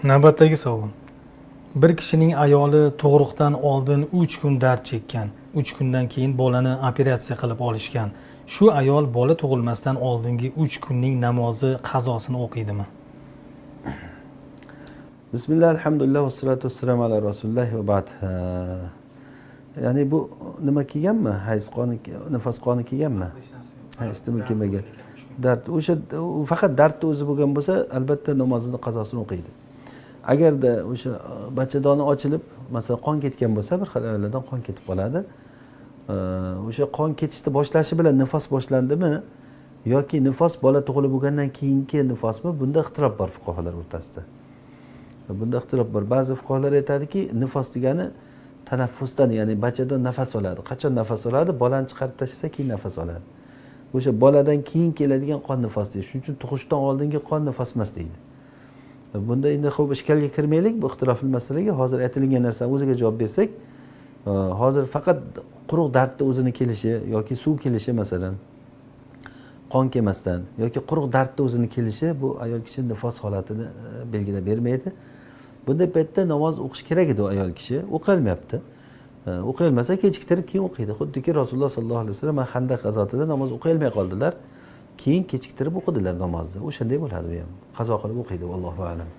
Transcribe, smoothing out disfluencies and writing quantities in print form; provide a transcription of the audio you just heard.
Navbatdagi savol. Bir kishining ayoli tug'ruqdan oldin 3 kun dard chekkan. 3 kundan keyin bolani operatsiya qilib olishgan. Shu ayol bola tug'ilmasdan oldingi 3 kunning namozi qazosini o'qiydimi? Bismillah, alhamdulillah, vassalatu vassalamu ala rasulillah va ba'd. Ya'ni bu nima kelganmi? Hayz qoni, nafas qoni kelganmi? Hech nima kelmagan. Dard o'sha faqat dardni o'zi bo'lgan bo'lsa, albatta namozini qazosini o'qiydi. Agarda o'sha bachadoni ochilib, masalan, qon ketgan bo'lsa, bir xil ayollardan qon ketib qoladi. O'sha qon ketishni boshlashi bilan nifos boshlandimi yoki nifos bola tug'ilib bo'lgandan keyingi nifosmi? Bunda ixtirof bor fuqarolar o'rtasida. Bunda ixtirof bor. Ba'zi fuqarolar aytadiki, nifos degani tanaffusdan, ya'ni bachadon nafas oladi. Qachon nafas oladi? Bolani chiqarib tashlasa, keyin nafas oladi. O'sha boladan keyin keladigan qon nifos deydi. Shuning uchun tug'ishdan oldingi qon nifos emas deydi. Bunda endi xo'p ishkalga kirmaylik, bu ixtirofli masalaga. Hozir aytilgan narsani o'ziga javob bersak, hozir faqat quruq dardni o'zini kelishi yoki suv kelishi, masalan, qon kelmasdan yoki quruq dardni o'zini kelishi bu ayol kishi nifos holatini belgilab bermaydi. Bunday paytda namoz o'qish kerak edi ayol kishi, o'qilmayapti. O'qilmasa kechiktirib keyin o'qiydi. Xuddiki Rasululloh sollallohu alayhi vasallam Xandaq g'azotida namoz o'qilmay qoldilar. Keyin kechiktirib o'qidilar namozni. O'shanday bo'ladi bu ham. Qazo qilib o'qiydi, vallohu a'lam.